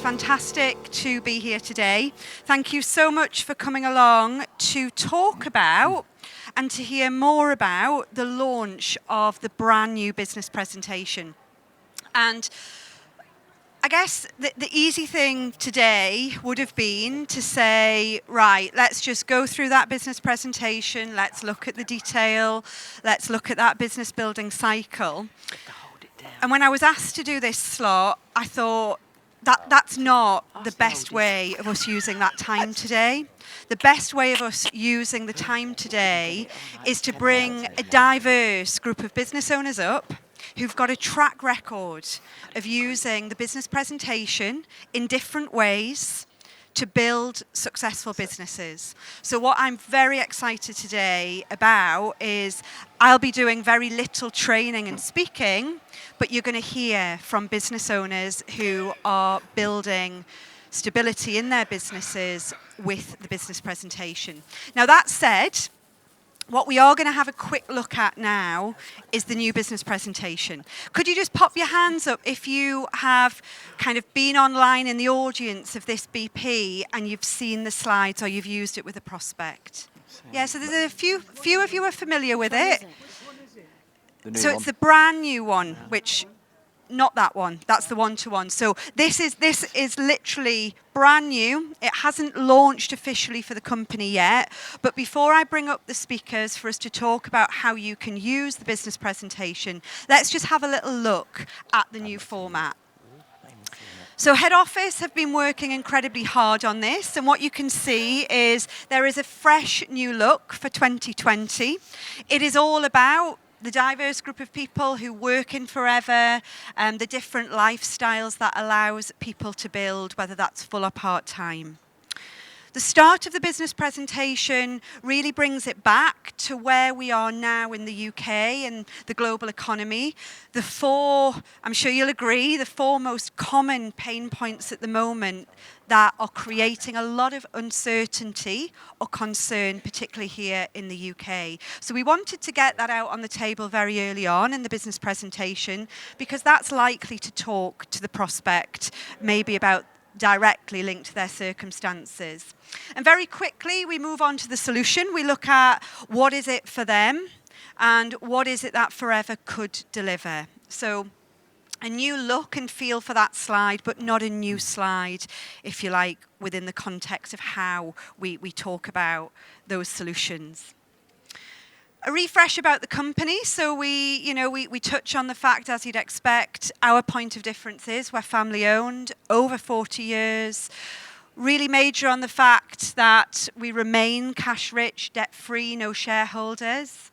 fantastic to be here today. Thank you so much for coming along to talk about and to hear more about the launch of the brand new business presentation. And I guess the easy thing today would have been to say, right, let's just go through that business presentation, let's look at the detail, let's look at that business building cycle. And when I was asked to do this slot, I thought that's not the best way of us using that time today. The best way of us using the time today is to bring a diverse group of business owners up who've got a track record of using the business presentation in different ways to build successful businesses. So what I'm very excited today about is I'll be doing very little training and speaking, but you're going to hear from business owners who are building stability in their businesses with the business presentation. Now that said, what we are going to have a quick look at now is the new business presentation. Could you just pop your hands up if you have kind of been online in the audience of this BP and you've seen the slides or you've used it with a prospect? Yeah, so there's a few of you are familiar with it. So it's the brand new one, which, not that one, that's the one-to-one. So this is literally brand new. It hasn't launched officially for the company yet. But before I bring up the speakers for us to talk about how you can use the business presentation, let's just have a little look at the new format. So head office have been working incredibly hard on this, and what you can see is there is a fresh new look for 2020. It is all about the diverse group of people who work in Forever, the different lifestyles that allows people to build, whether that's full or part-time. The start of the business presentation really brings it back to where we are now in the UK and the global economy. I'm sure you'll agree, the four most common pain points at the moment that are creating a lot of uncertainty or concern, particularly here in the UK. So we wanted to get that out on the table very early on in the business presentation because that's likely to talk to the prospect maybe about directly linked to their circumstances. And very quickly, we move on to the solution. We look at what is it for them and what is it that Forever could deliver. So a new look and feel for that slide, but not a new slide, if you like, within the context of how we talk about those solutions. A refresh about the company. So we touch on the fact, as you'd expect, our point of difference is we're family owned, over 40 years. Really major on the fact that we remain cash rich, debt free, no shareholders.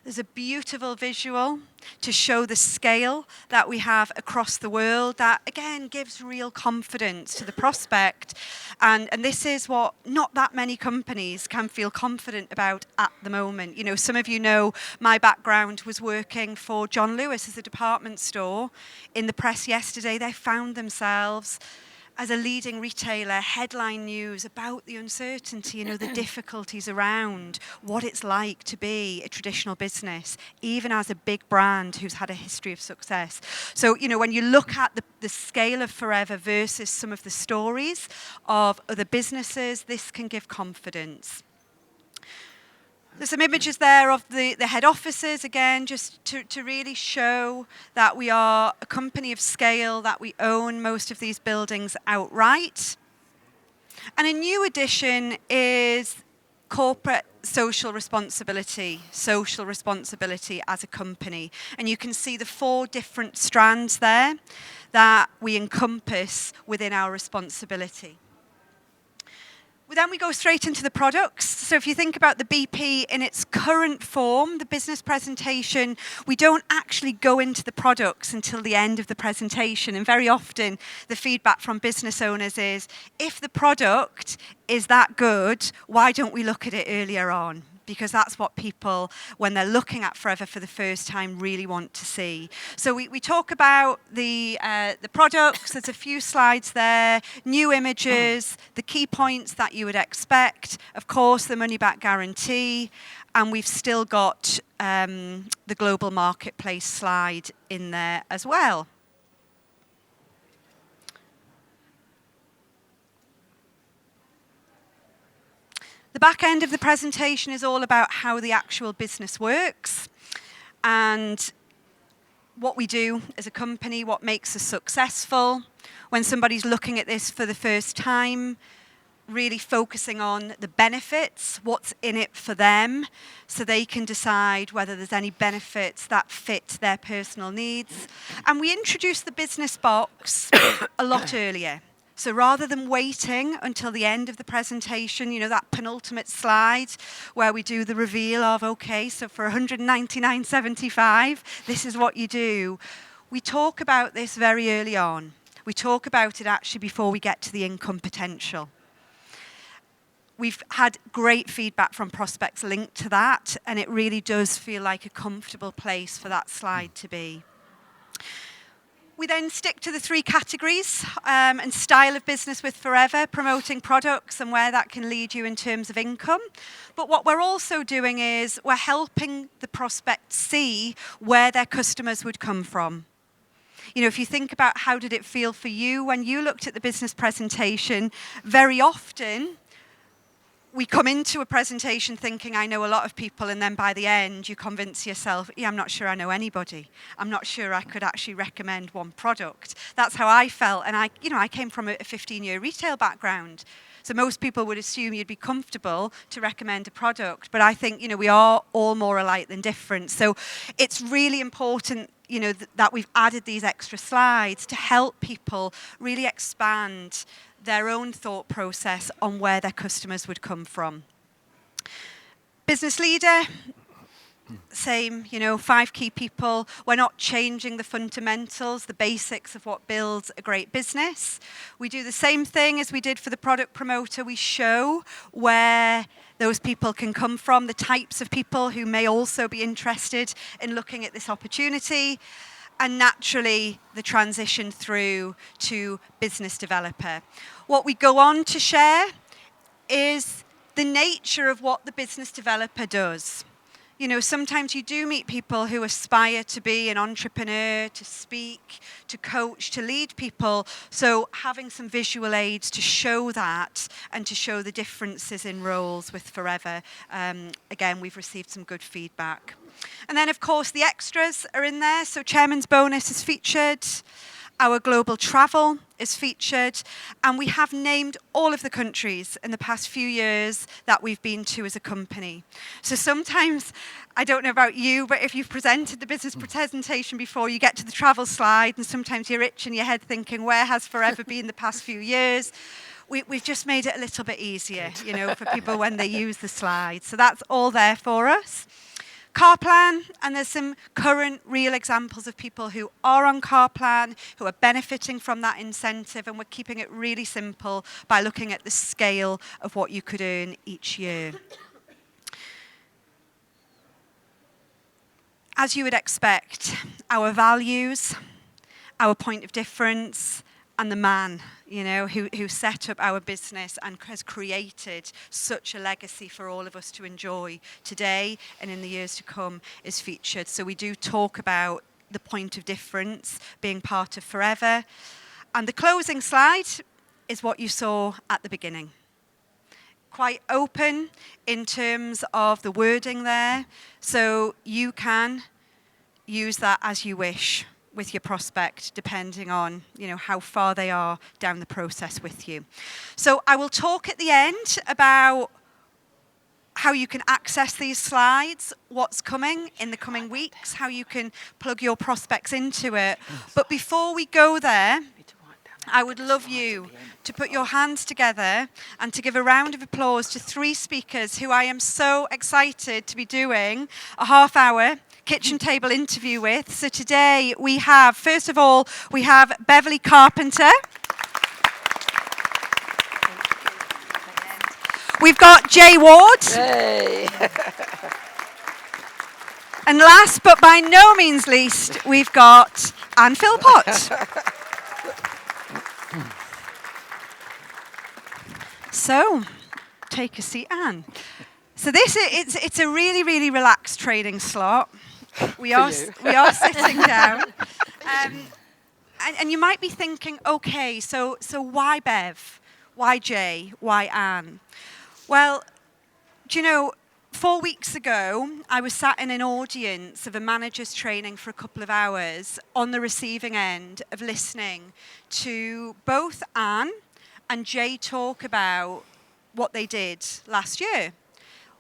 There's a beautiful visual to show the scale that we have across the world that, again, gives real confidence to the prospect. And this is what not that many companies can feel confident about at the moment. You know, some of you know my background was working for John Lewis as a department store. In the press yesterday, they found themselves as a leading retailer, headline news about the uncertainty, the difficulties around what it's like to be a traditional business, even as a big brand who's had a history of success. So, when you look at the scale of Forever versus some of the stories of other businesses, this can give confidence. There's some images there of the head offices, again, just to really show that we are a company of scale, that we own most of these buildings outright. And a new addition is corporate social responsibility as a company. And you can see the four different strands there that we encompass within our responsibility. Then we go straight into the products. So if you think about the BP in its current form, the business presentation, we don't actually go into the products until the end of the presentation. And very often the feedback from business owners is, if the product is that good, why don't we look at it earlier on? Because that's what people, when they're looking at Forever for the first time, really want to see. So we talk about the products. There's a few slides there, new images, the key points that you would expect. Of course, the money-back guarantee. And we've still got the global marketplace slide in there as well. The back end of the presentation is all about how the actual business works and what we do as a company, what makes us successful. When somebody's looking at this for the first time, really focusing on the benefits, what's in it for them, so they can decide whether there's any benefits that fit their personal needs. And we introduced the business box a lot earlier. So rather than waiting until the end of the presentation, you know, that penultimate slide where we do the reveal of, okay, so for 199.75, this is what you do. We talk about this very early on. We talk about it actually before we get to the income potential. We've had great feedback from prospects linked to that, and it really does feel like a comfortable place for that slide to be. We then stick to the 3 categories and style of business with Forever, promoting products and where that can lead you in terms of income. But what we're also doing is we're helping the prospect see where their customers would come from. You know, if you think about how did it feel for you when you looked at the business presentation, very often we come into a presentation thinking, I know a lot of people, and then by the end, you convince yourself, yeah, I'm not sure I know anybody. I'm not sure I could actually recommend one product. That's how I felt, and I came from a 15-year retail background. So most people would assume you'd be comfortable to recommend a product, but I think, you know, we are all more alike than different. So it's really important, you know, that we've added these extra slides to help people really expand their own thought process on where their customers would come from. Business leader, same, you know, 5 key people. We're not changing the fundamentals, the basics of what builds a great business. We do the same thing as we did for the product promoter. We show where those people can come from, the types of people who may also be interested in looking at this opportunity. And naturally, the transition through to business developer. What we go on to share is the nature of what the business developer does. You know, sometimes you do meet people who aspire to be an entrepreneur, to speak, to coach, to lead people. So having some visual aids to show that and to show the differences in roles with Forever. Again, we've received some good feedback. And then, of course, the extras are in there. So Chairman's Bonus is featured. Our global travel is featured. And we have named all of the countries in the past few years that we've been to as a company. So sometimes, I don't know about you, but if you've presented the business presentation before, you get to the travel slide, and sometimes you're itching your head thinking, where has Forever been the past few years? We've just made it a little bit easier, you know, for people when they use the slides. So that's all there for us. Car plan, and there's some current real examples of people who are on car plan, who are benefiting from that incentive, and we're keeping it really simple by looking at the scale of what you could earn each year. As you would expect, our values, our point of difference, and the man, you know, who set up our business and has created such a legacy for all of us to enjoy today and in the years to come is featured. So we do talk about the point of difference being part of Forever. And the closing slide is what you saw at the beginning. Quite open in terms of the wording there. So you can use that as you wish with your prospect, depending on, you know, how far they are down the process with you. So I will talk at the end about how you can access these slides, what's coming in the coming weeks, how you can plug your prospects into it. But before we go there, I would love you to put your hands together and to give a round of applause to 3 speakers who I am so excited to be doing a half-hour kitchen table interview with. So today we have, first of all, we have Beverly Carpenter. We've got Jay Ward. Hey. And last but by no means least, we've got Anne Philpott. So, take a seat, Anne. So it's a really, really relaxed training slot. We are sitting down. And you might be thinking, okay, so why Bev? Why Jay? Why Anne? Well, Do you know, 4 weeks ago, I was sat in an audience of a manager's training for a couple of hours on the receiving end of listening to both Anne and Jay talk about what they did last year,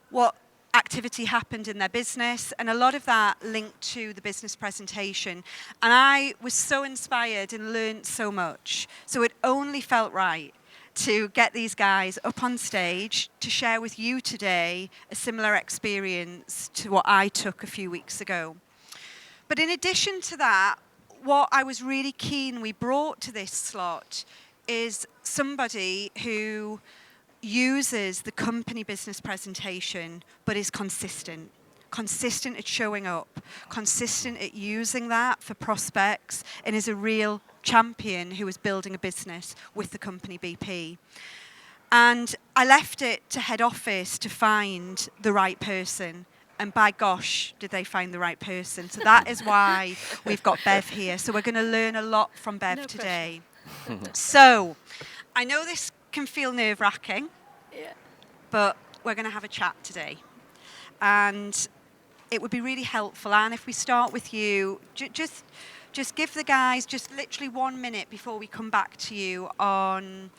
what activity happened in their business, and a lot of that linked to the business presentation. And I was so inspired and learned so much. So it only felt right to get these guys up on stage to share with you today a similar experience to what I took a few weeks ago. But in addition to that, what I was really keen we brought to this slot is somebody who uses the company business presentation but is consistent at showing up, consistent at using that for prospects, and is a real champion who is building a business with the company BP. And I left it to head office to find the right person. And by gosh, did they find the right person. So that is why we've got Bev here. So we're going to learn a lot from Bev today. So I know this can feel nerve-wracking, but we're going to have a chat today. And it would be really helpful, Anne, if we start with you. Just give the guys just literally 1 minute before we come back to you on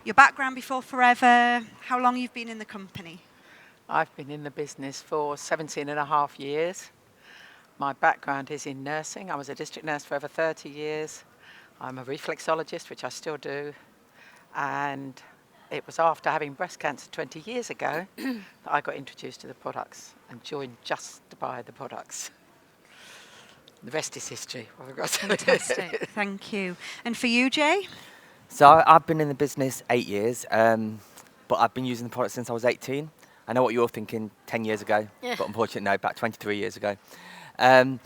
your background before Forever, how long you've been in the company. I've been in the business for 17 and a half years. My background is in nursing. I was a district nurse for over 30 years. I'm a reflexologist, which I still do. And it was after having breast cancer 20 years ago that I got introduced to the products and joined just to buy the products. The rest is history. Fantastic, thank you. And for you, Jay? So I've been in the business 8 years, but I've been using the product since I was 18. I know what you're thinking 10 years ago, but unfortunately no, about 23 years ago. And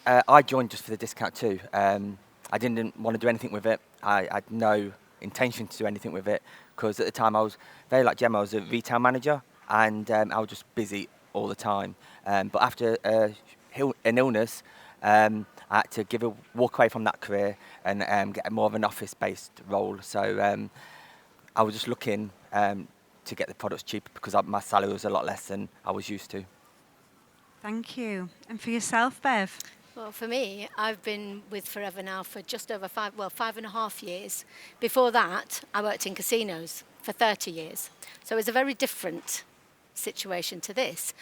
I joined just for the discount too. I didn't want to do anything with it. I had no intention to do anything with it because at the time I was very like Gemma. I was a retail manager and I was just busy all the time. But after an illness, I had to walk away from that career and get more of an office-based role. So I was just looking to get the products cheaper because my salary was a lot less than I was used to. Thank you. And for yourself, Bev? Well, for me, I've been with Forever now for just over 5.5 years. Before that, I worked in casinos for 30 years. So it was a very different situation to this.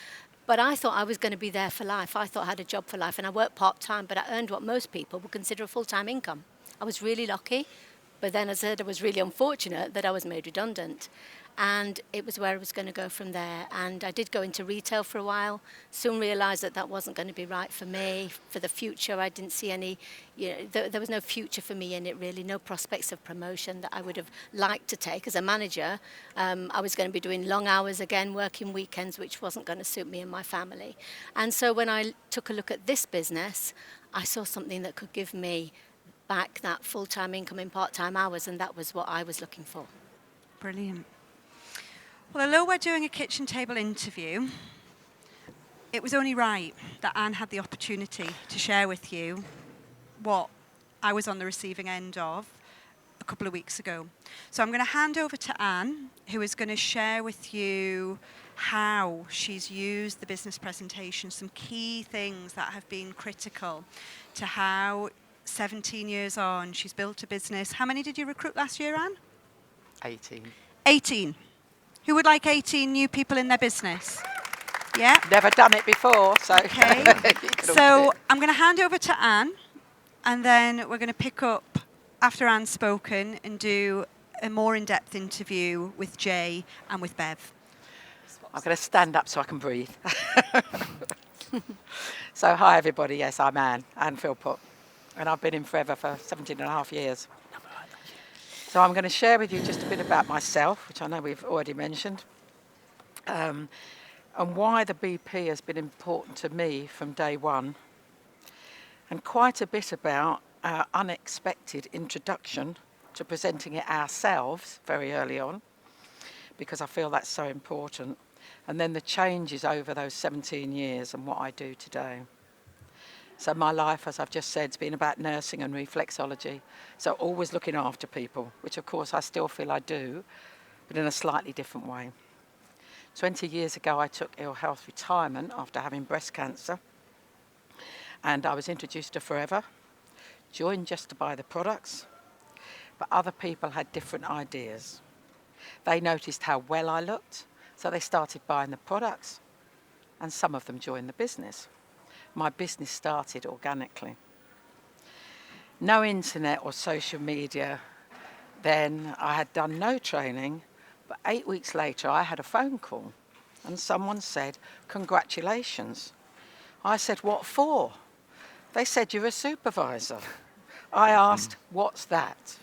But I thought I was going to be there for life. I thought I had a job for life, and I worked part-time, but I earned what most people would consider a full-time income. I was really lucky, but then as I said, I was really unfortunate that I was made redundant. And it was where I was going to go from there. And I did go into retail for a while, soon realised that that wasn't going to be right for me. For the future, I didn't see any, there was no future for me in it really, no prospects of promotion that I would have liked to take. As a manager, I was going to be doing long hours again, working weekends, which wasn't going to suit me and my family. And so when I took a look at this business, I saw something that could give me back that full-time income in part-time hours, and that was what I was looking for. Brilliant. Well, although we're doing a kitchen table interview, it was only right that Anne had the opportunity to share with you what I was on the receiving end of a couple of weeks ago. So I'm going to hand over to Anne, who is going to share with you how she's used the business presentation, some key things that have been critical to how 17 years on she's built a business. How many did you recruit last year, Anne? 18. 18. Who would like 18 new people in their business? Yeah? Never done it before, so... Okay. So I'm going to hand over to Anne, and then we're going to pick up after Anne's spoken and do a more in-depth interview with Jay and with Bev. I'm going to stand up so I can breathe. So hi everybody, yes, I'm Anne Philpott, and I've been in Forever for 17 and a half years. So I'm going to share with you just a bit about myself, which I know we've already mentioned, and why the BP has been important to me from day one, and quite a bit about our unexpected introduction to presenting it ourselves very early on, because I feel that's so important, and then the changes over those 17 years and what I do today. So my life, as I've just said, has been about nursing and reflexology. So always looking after people, which of course I still feel I do, but in a slightly different way. 20 years ago, I took ill health retirement after having breast cancer, and I was introduced to Forever, joined just to buy the products, but other people had different ideas. They noticed how well I looked, so they started buying the products, and some of them joined the business. My business started organically. No internet or social media. Then I had done no training, but 8 weeks later I had a phone call and someone said, "Congratulations." I said, "What for?" They said, "You're a supervisor." I asked, "What's that?"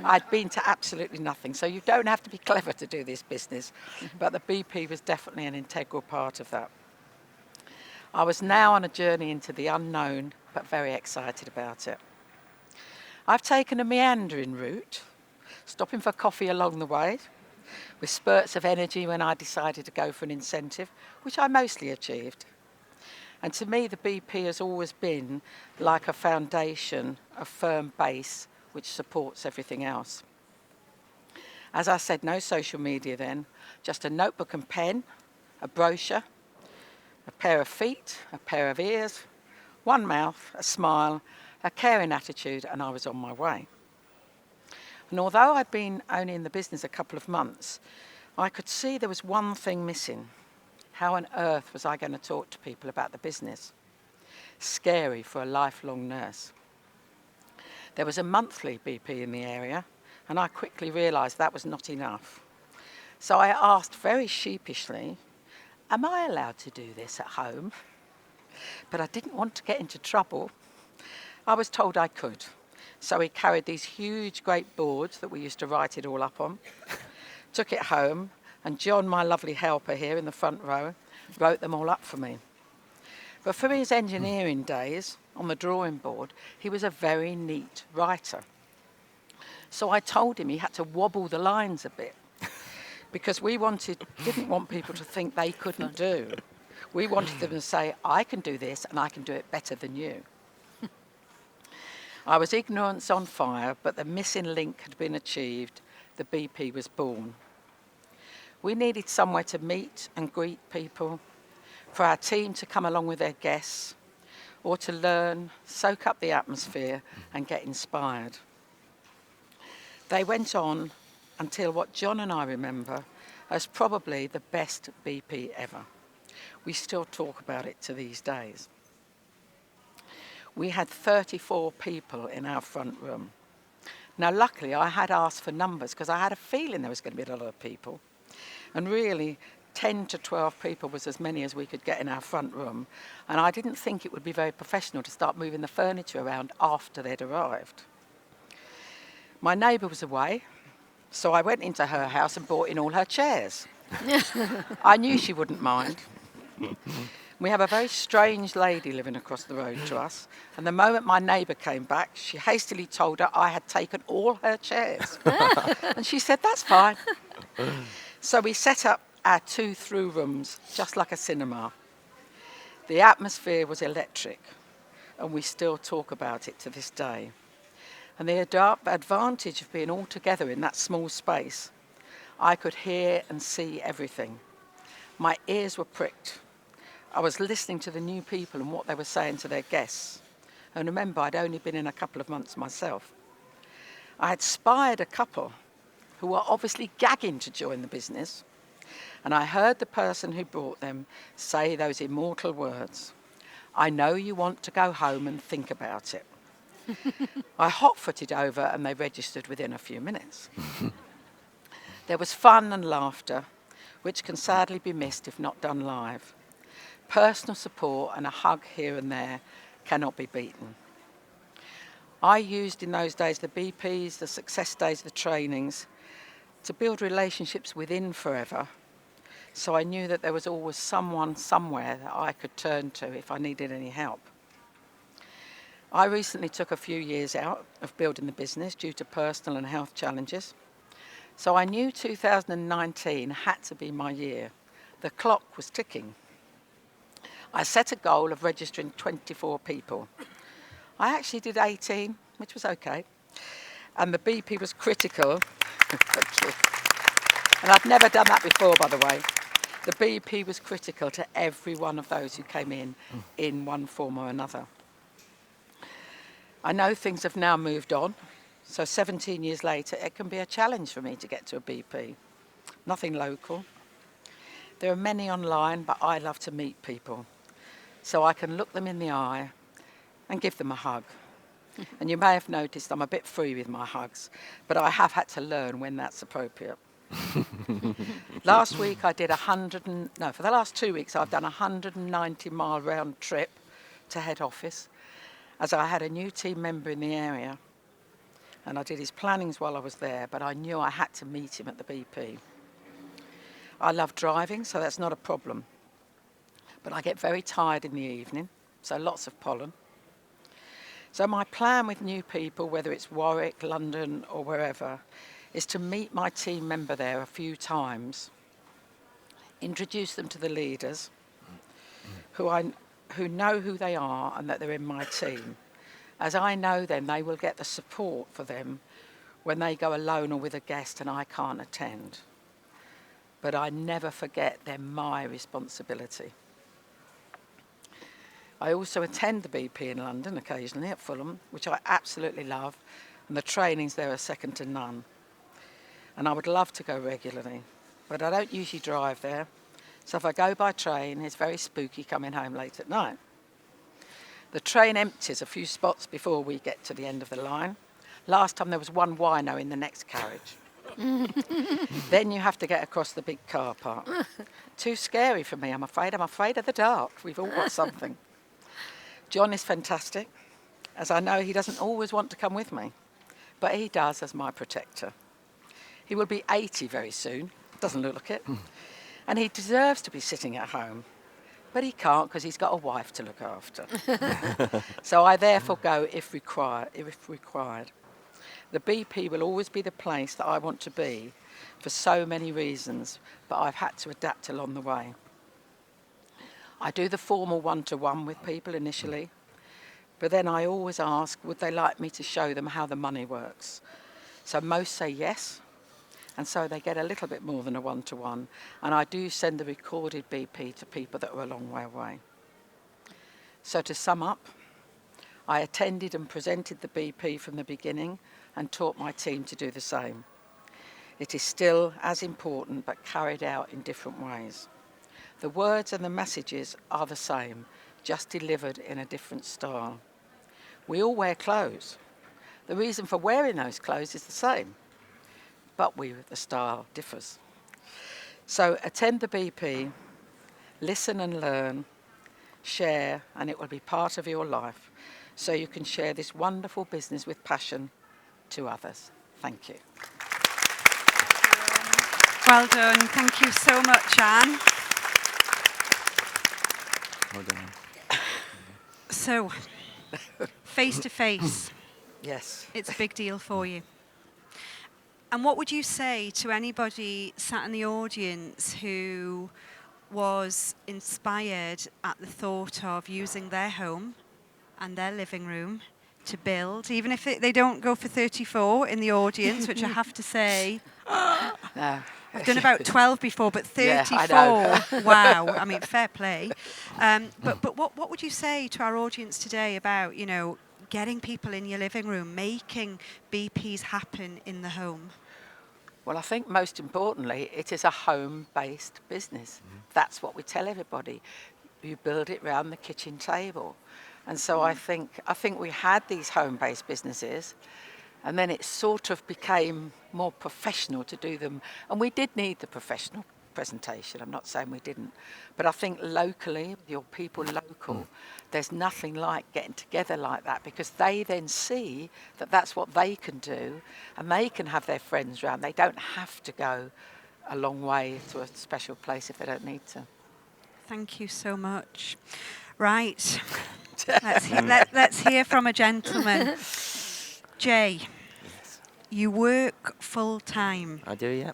I'd been to absolutely nothing, so you don't have to be clever to do this business, but the BP was definitely an integral part of that. I was now on a journey into the unknown, but very excited about it. I've taken a meandering route, stopping for coffee along the way, with spurts of energy when I decided to go for an incentive, which I mostly achieved. And to me, the BP has always been like a foundation, a firm base, which supports everything else. As I said, no social media then, just a notebook and pen, a brochure, a pair of feet, a pair of ears, one mouth, a smile, a caring attitude, and I was on my way. And although I'd been only in the business a couple of months, I could see there was one thing missing. How on earth was I going to talk to people about the business? Scary for a lifelong nurse. There was a monthly BP in the area, and I quickly realised that was not enough. So I asked very sheepishly, "Am I allowed to do this at home?" But I didn't want to get into trouble. I was told I could. So we carried these huge, great boards that we used to write it all up on, took it home, and John, my lovely helper here in the front row, wrote them all up for me. But from his engineering days on the drawing board, he was a very neat writer. So I told him he had to wobble the lines a bit, because we didn't want people to think they couldn't do. We wanted them to say, "I can do this and I can do it better than you." I was ignorance on fire, but the missing link had been achieved. The BP was born. We needed somewhere to meet and greet people, for our team to come along with their guests, or to learn, soak up the atmosphere and get inspired. They went on until what John and I remember as probably the best BP ever. We still talk about it to these days. We had 34 people in our front room. Now, luckily, I had asked for numbers because I had a feeling there was going to be a lot of people. And really, 10 to 12 people was as many as we could get in our front room. And I didn't think it would be very professional to start moving the furniture around after they'd arrived. My neighbour was away, so I went into her house and brought in all her chairs. I knew she wouldn't mind. We have a very strange lady living across the road to us, and the moment my neighbour came back, she hastily told her I had taken all her chairs. And she said, "That's fine." So we set up our 2 through rooms, just like a cinema. The atmosphere was electric, and we still talk about it to this day. And the advantage of being all together in that small space, I could hear and see everything. My ears were pricked. I was listening to the new people and what they were saying to their guests. And remember, I'd only been in a couple of months myself. I had spied a couple who were obviously gagging to join the business. And I heard the person who brought them say those immortal words, "I know you want to go home and think about it." I hot-footed over and they registered within a few minutes. There was fun and laughter, which can sadly be missed if not done live. Personal support and a hug here and there cannot be beaten. I used in those days the BPs, the success days, the trainings, to build relationships within Forever, so I knew that there was always someone somewhere that I could turn to if I needed any help. I recently took a few years out of building the business due to personal and health challenges, so I knew 2019 had to be my year. The clock was ticking. I set a goal of registering 24 people. I actually did 18, which was okay. And the BP was critical. Thank you. And I'd never done that before, by the way. The BP was critical to every one of those who came in one form or another. I know things have now moved on, so 17 years later, it can be a challenge for me to get to a BP. Nothing local. There are many online, but I love to meet people, so I can look them in the eye and give them a hug. And you may have noticed I'm a bit free with my hugs, but I have had to learn when that's appropriate. Last week I did for the last 2 weeks I've done a 190-mile round trip to head office, as I had a new team member in the area, and I did his plannings while I was there, but I knew I had to meet him at the BP. I love driving, so that's not a problem, but I get very tired in the evening, so lots of pollen. So my plan with new people, whether it's Warwick, London or wherever, is to meet my team member there a few times, introduce them to the leaders who know who they are and that they're in my team. As I know them, they will get the support for them when they go alone or with a guest and I can't attend. But I never forget they're my responsibility. I also attend the BP in London occasionally at Fulham, which I absolutely love, and the trainings there are second to none. And I would love to go regularly, but I don't usually drive there. So if I go by train, it's very spooky coming home late at night. The train empties a few spots before we get to the end of the line. Last time there was one wino in the next carriage. Then you have to get across the big car park. Too scary for me, I'm afraid. I'm afraid of the dark. We've all got something. John is fantastic, as I know he doesn't always want to come with me, but he does as my protector. He will be 80 very soon, doesn't look like it, and he deserves to be sitting at home, but he can't because he's got a wife to look after. So I therefore go if required. The BP will always be the place that I want to be for so many reasons, but I've had to adapt along the way. I do the formal one-to-one with people initially, but then I always ask, would they like me to show them how the money works? So most say yes, and so they get a little bit more than a one-to-one, and I do send the recorded BP to people that are a long way away. So to sum up, I attended and presented the BP from the beginning and taught my team to do the same. It is still as important, but carried out in different ways. The words and the messages are the same, just delivered in a different style. We all wear clothes. The reason for wearing those clothes is the same, but the style differs. So attend the BP, listen and learn, share, and it will be part of your life, so you can share this wonderful business with passion to others. Thank you. Well done. Thank you so much, Anne. Well done. So, face to face, Yes. it's a big deal for you. And what would you say to anybody sat in the audience who was inspired at the thought of using their home and their living room to build, even if they don't go for 34 in the audience, which I have to say, No. I've done about 12 before, but 34, Yeah, I know. wow, I mean, fair play. But what would you say to our audience today about, getting people in your living room, making BPs happen in the home? Well, I think most importantly, it is a home-based business. That's what we tell everybody. You build it round the kitchen table. And so I think we had these home-based businesses, and then it sort of became more professional to do them. And we did need the professional presentation. I'm not saying we didn't. But I think locally, your people local, there's nothing like getting together like that, because they then see that that's what they can do, and they can have their friends round. They don't have to go a long way to a special place if they don't need to. Thank you so much. Right, let's hear from a gentleman. Jay, you work full time, I do, yeah.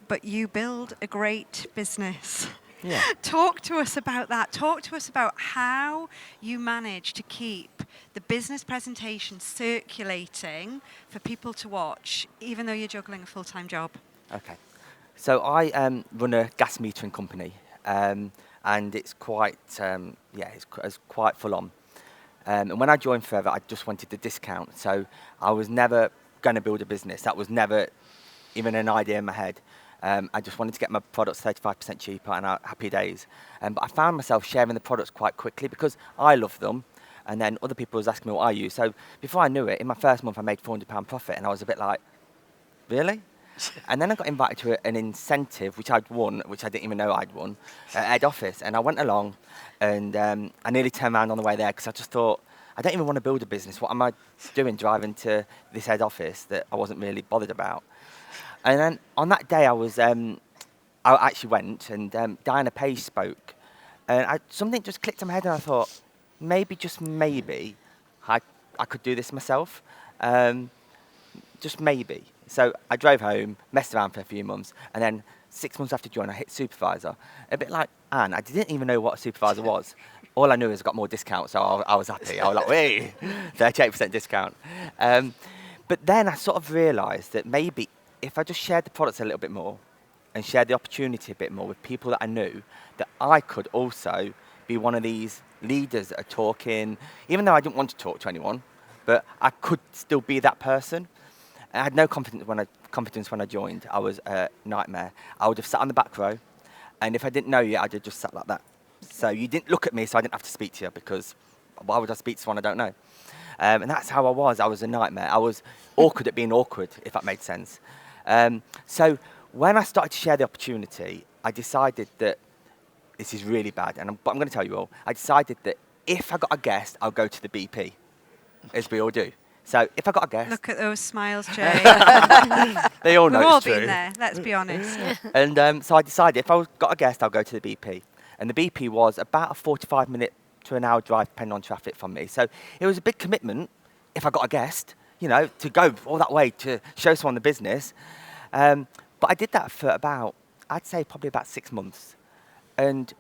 but you build a great business. Yeah. Talk to us about that. Talk to us about how you manage to keep the business presentation circulating for people to watch, even though you're juggling a full-time job. Okay. So I run a gas metering company, and it's quite, it's quite full on. And when I joined Forever, I just wanted the discount. So I was never going to build a business. That was never even an idea in my head. I just wanted to get my products 35% cheaper, and happy days. But I found myself sharing the products quite quickly because I love them. And then other people was asking me what I use. So before I knew it, in my first month, I made £400 profit, and I was a bit like, really? And then I got invited to an incentive, which I'd won, which I didn't even know I'd won, at head office. And I went along, and I nearly turned around on the way there because I just thought, I don't even want to build a business. What am I doing driving to this head office that I wasn't really bothered about? And then on that day, I actually went, and Diana Page spoke. And something just clicked in my head, and I thought, maybe, just maybe, I could do this myself. Just maybe. So I drove home, messed around for a few months, and then 6 months after joining, I hit supervisor. A bit like Anne, I didn't even know what a supervisor was. All I knew is I got more discount, so I was happy. I was like, wait, 38% discount. But then I sort of realised that maybe if I just shared the products a little bit more and shared the opportunity a bit more with people that I knew, that I could also be one of these leaders that are talking, even though I didn't want to talk to anyone, but I could still be that person. I had no confidence when I joined. I was a nightmare. I would have sat on the back row, and if I didn't know you, I'd have just sat like that. So you didn't look at me, so I didn't have to speak to you, because why would I speak to someone I don't know? And that's how I was. I was a nightmare. I was awkward at being awkward, if that made sense. So when I started to share the opportunity, I decided that this is really bad, but I'm going to tell you all. I decided that if I got a guest, I'll go to the BP, as we all do. So if I got a guest... Look at those smiles, Jay. They all know We've all it's true. been there, let's be honest. And so I decided if I got a guest, I'll go to the BP. And the BP was about a 45-minute to an hour drive, depending on traffic from me. So it was a big commitment, if I got a guest, to go all that way to show someone the business. But I did that for I'd say probably about 6 months. And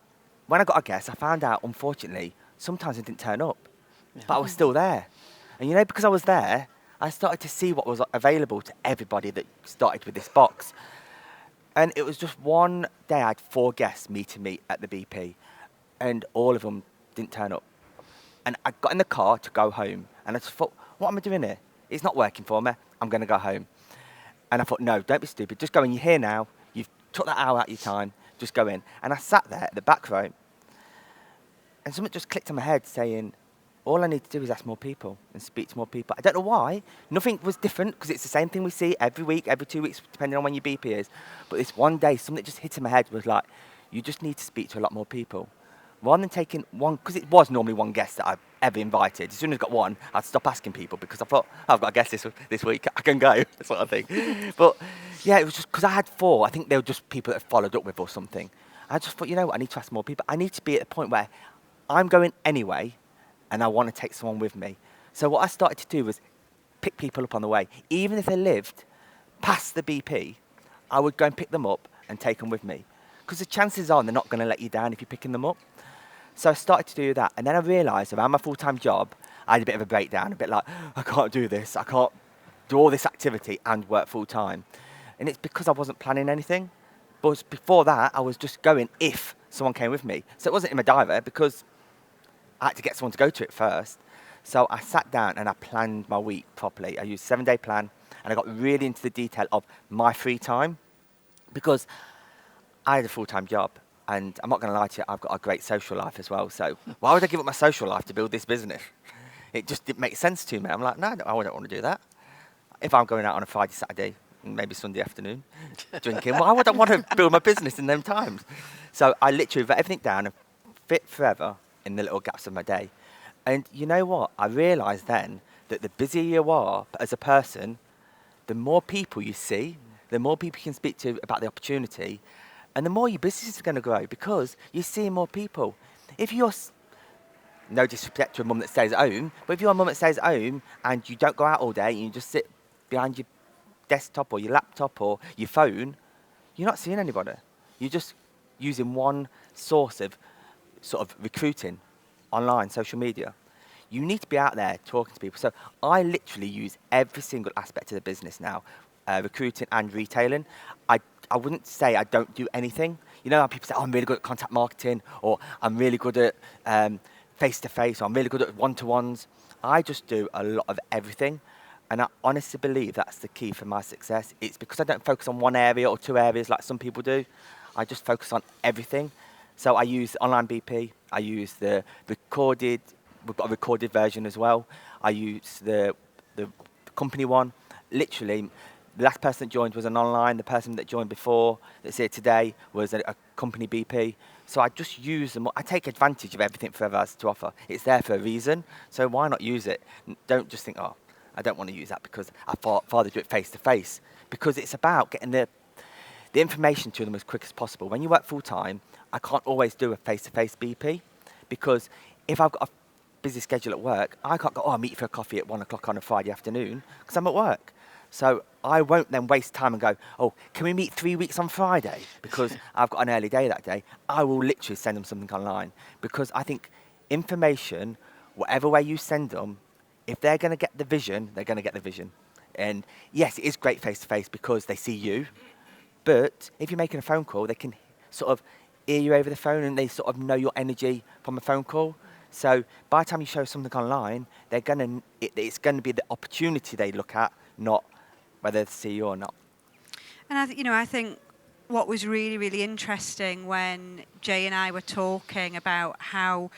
when I got a guest, I found out, unfortunately, sometimes I didn't turn up. Yeah. But I was still there. And because I was there, I started to see what was available to everybody that started with this box. And it was just one day I had 4 guests meeting me at the BP, and all of them didn't turn up. And I got in the car to go home, and I just thought, what am I doing here? It's not working for me. I'm going to go home. And I thought, no, don't be stupid. Just go in. You're here now. You've took that hour out of your time. Just go in. And I sat there at the back row, and something just clicked in my head saying, all I need to do is ask more people and speak to more people. I don't know why. Nothing was different, because it's the same thing we see every week, every 2 weeks, depending on when your BP is. But this one day, something just hit in my head was like, you just need to speak to a lot more people. Rather than taking one, because it was normally one guest that I've ever invited. As soon as I got one, I'd stop asking people, because I thought, I've got a guest this week, I can go, sort of thing. But yeah, it was just because I had 4. I think they were just people that followed up with or something. I just thought, you know what, I need to ask more people. I need to be at a point where I'm going anyway, and I want to take someone with me. So what I started to do was pick people up on the way. Even if they lived past the BP, I would go and pick them up and take them with me. Because the chances are they're not going to let you down if you're picking them up. So I started to do that. And then I realised around my full-time job, I had a bit of a breakdown, a bit like, I can't do this. I can't do all this activity and work full-time. And it's because I wasn't planning anything. But before that, I was just going if someone came with me. So it wasn't in my diary, because I had to get someone to go to it first. So I sat down and I planned my week properly. I used a 7-day plan, and I got really into the detail of my free time, because I had a full-time job, and I'm not going to lie to you, I've got a great social life as well. So why would I give up my social life to build this business? It just didn't make sense to me. I'm like, no, I don't want to do that. If I'm going out on a Friday, Saturday, and maybe Sunday afternoon, drinking, why would I want to build my business in them times? So I literally wrote everything down and fit forever in the little gaps of my day. And you know what? I realised then that the busier you are as a person, the more people you see, the more people you can speak to about the opportunity, and the more your business is going to grow, because you see more people. If you're, no disrespect to a mum that stays at home, but if you're a mum that stays at home and you don't go out all day and you just sit behind your desktop or your laptop or your phone, you're not seeing anybody. You're just using one source of sort of recruiting online, social media. You need to be out there talking to people. So I literally use every single aspect of the business now, recruiting and retailing. I I wouldn't say I don't do anything. You know how people say, oh, I'm really good at contact marketing, or I'm really good at face-to-face, or I'm really good at one-to-ones. I just do a lot of everything. And I honestly believe that's the key for my success. It's because I don't focus on one area or two areas like some people do. I just focus on everything. So I use online BP. I use the recorded, we've got a recorded version as well. I use the company one. Literally, the last person that joined was an online. The person that joined before, that's here today, was a company BP. So I just use them. I take advantage of everything Forever has to offer. It's there for a reason. So why not use it? Don't just think, oh, I don't want to use that because I rather do it face to face. Because it's about getting the information to them as quick as possible. When you work full time, I can't always do a face to face BP because if I've got a busy schedule at work, I can't go, oh, I'll meet you for a coffee at 1 o'clock on a Friday afternoon because I'm at work. So I won't then waste time and go, oh, can we meet 3 weeks on Friday because I've got an early day that day. I will literally send them something online because I think information, whatever way you send them, if they're going to get the vision, they're going to get the vision. And yes, it is great face to face because they see you. But if you're making a phone call, they can sort of hear you over the phone and they sort of know your energy from a phone call. So by the time you show something online, it's going to be the opportunity they look at, not whether they see you or not. And I think what was really, really interesting when Jay and I were talking about how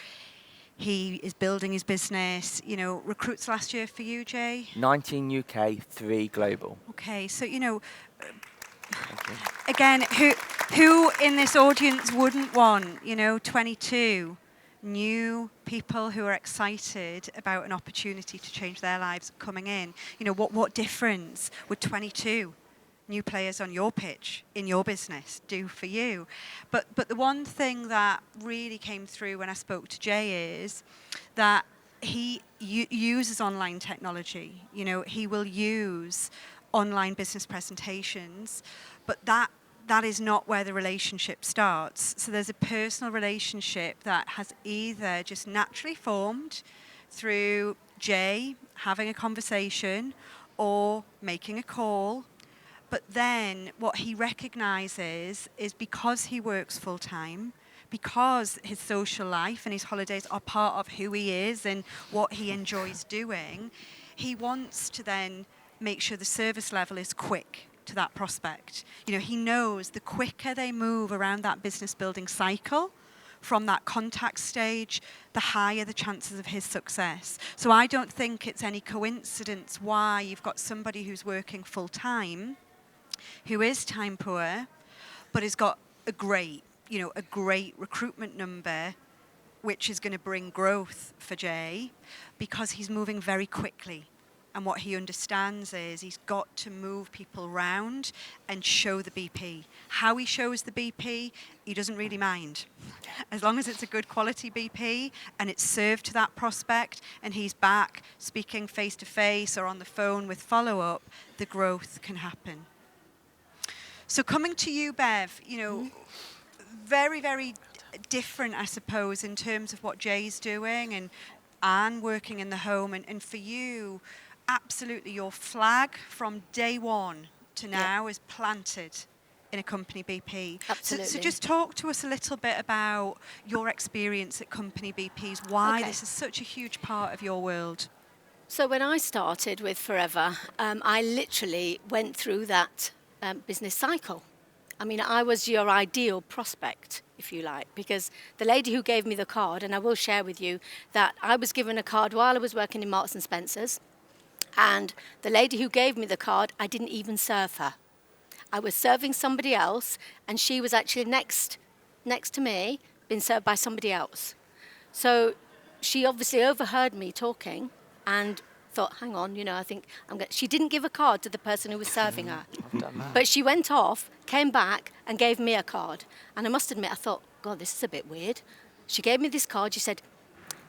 he is building his business, recruits last year for you, Jay? 19 UK, 3 global. Okay, so, again, who in this audience wouldn't want, 22 new people who are excited about an opportunity to change their lives coming in? What difference would 22 new players on your pitch in your business do for you? But the one thing that really came through when I spoke to Jay is that he uses online technology. He will use online business presentations, but that is not where the relationship starts. So there's a personal relationship that has either just naturally formed through Jay having a conversation or making a call. But then what he recognizes is because he works full time, because his social life and his holidays are part of who he is and what he enjoys doing, he wants to then make sure the service level is quick to that prospect. He knows the quicker they move around that business building cycle from that contact stage, the higher the chances of his success. So I don't think it's any coincidence why you've got somebody who's working full time, who is time poor, but has got a great recruitment number, which is going to bring growth for Jay, because he's moving very quickly. And what he understands is he's got to move people around and show the BP. How he shows the BP, he doesn't really mind. As long as it's a good quality BP and it's served to that prospect and he's back speaking face to face or on the phone with follow-up, the growth can happen. So coming to you, Bev, very, very different, I suppose, in terms of what Jay's doing and Anne working in the home. And for you, absolutely your flag from day one to now is planted in a company BP. Absolutely. So just talk to us a little bit about your experience at company BPs, why this is such a huge part of your world. So when I started with Forever, I literally went through that business cycle. I mean, I was your ideal prospect, if you like, because the lady who gave me the card, and I will share with you that I was given a card while I was working in Marks and Spencer's, and the lady who gave me the card, I didn't even serve her. I was serving somebody else, and she was actually next to me, being served by somebody else. So she obviously overheard me talking and thought, hang on, I think she didn't give a card to the person who was serving her. I've done that. But she went off, came back and gave me a card. And I must admit, I thought, God, this is a bit weird. She gave me this card. She said,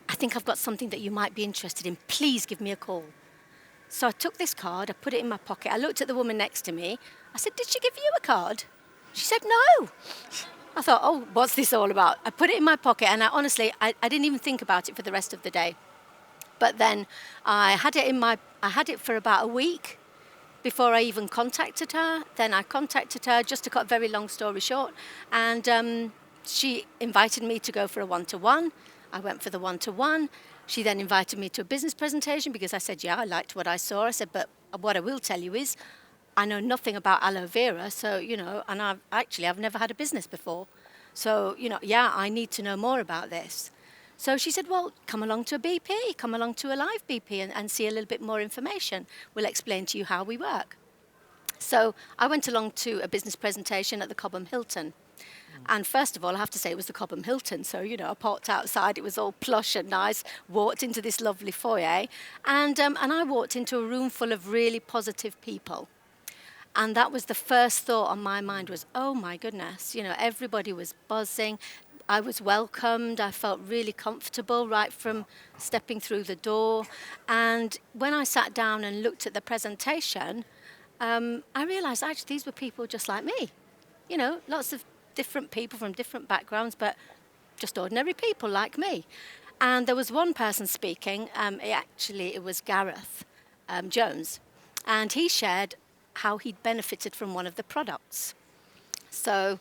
I think I've got something that you might be interested in. Please give me a call. So I took this card, I put it in my pocket. I looked at the woman next to me. I said, did she give you a card? She said, no. I thought, oh, what's this all about? I put it in my pocket, and I didn't even think about it for the rest of the day. But then I had it for about a week, before I even contacted her. Then I contacted her, just to cut a very long story short, and she invited me to go for a one-to-one. I went for the one-to-one. She then invited me to a business presentation because I said, yeah, I liked what I saw. I said, but what I will tell you is I know nothing about aloe vera, so, and I've never had a business before. So, yeah, I need to know more about this. So she said, well, come along to a BP, come along to a live BP and see a little bit more information. We'll explain to you how we work. So I went along to a business presentation at the Cobham Hilton. And first of all, I have to say it was the Cobham Hilton. So, I parked outside. It was all plush and nice. Walked into this lovely foyer. And I walked into a room full of really positive people. And that was the first thought on my mind was, oh, my goodness. Everybody was buzzing. I was welcomed. I felt really comfortable right from stepping through the door. And when I sat down and looked at the presentation, I realised actually these were people just like me. Lots of different people from different backgrounds, but just ordinary people like me. And there was one person speaking. It was Gareth Jones. And he shared how he'd benefited from one of the products. So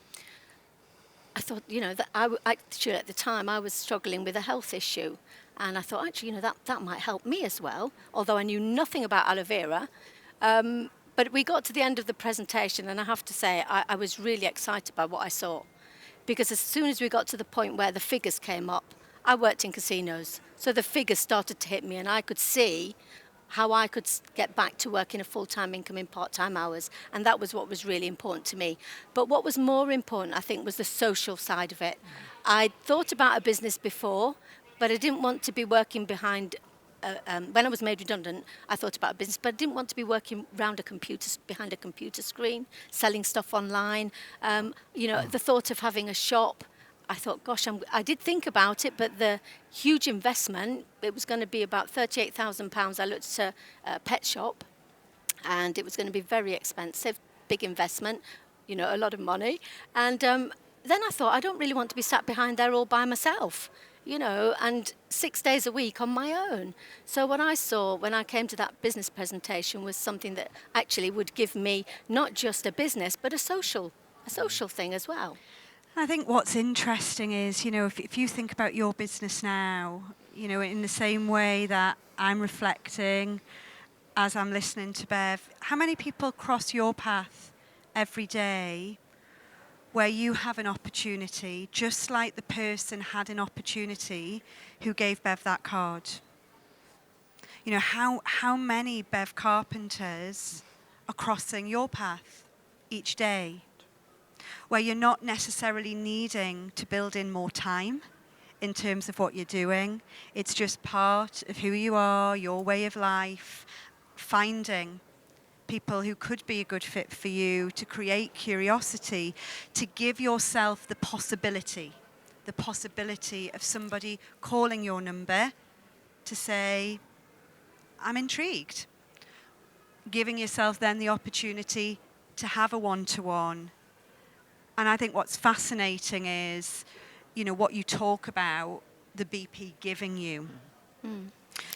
I thought, that actually at the time I was struggling with a health issue. And I thought, actually, that might help me as well, although I knew nothing about aloe vera. But we got to the end of the presentation, and I have to say, I was really excited by what I saw. Because as soon as we got to the point where the figures came up, I worked in casinos. So the figures started to hit me, and I could see how I could get back to working a full-time income in part-time hours. And that was what was really important to me. But what was more important, I think, was the social side of it. I'd thought about a business before, but I didn't want to be working behind when I was made redundant, I thought about a business, but I didn't want to be working behind a computer screen, selling stuff online. The thought of having a shop, I thought, gosh, I did think about it, but the huge investment, it was going to be about £38,000. I looked at a pet shop, and it was going to be very expensive, big investment, a lot of money. And then I thought, I don't really want to be sat behind there all by myself. And 6 days a week on my own. So what I saw when I came to that business presentation was something that actually would give me not just a business, but a social thing as well. I think what's interesting is, if you think about your business now, in the same way that I'm reflecting as I'm listening to Bev, how many people cross your path every day where you have an opportunity, just like the person had an opportunity who gave Bev that card? How many Bev Carpenters are crossing your path each day, where you're not necessarily needing to build in more time in terms of what you're doing. It's just part of who you are, your way of life, finding people who could be a good fit for you, to create curiosity, to give yourself the possibility of somebody calling your number to say, I'm intrigued. Giving yourself then the opportunity to have a one-to-one. And I think what's fascinating is, what you talk about, the BP giving you. Mm.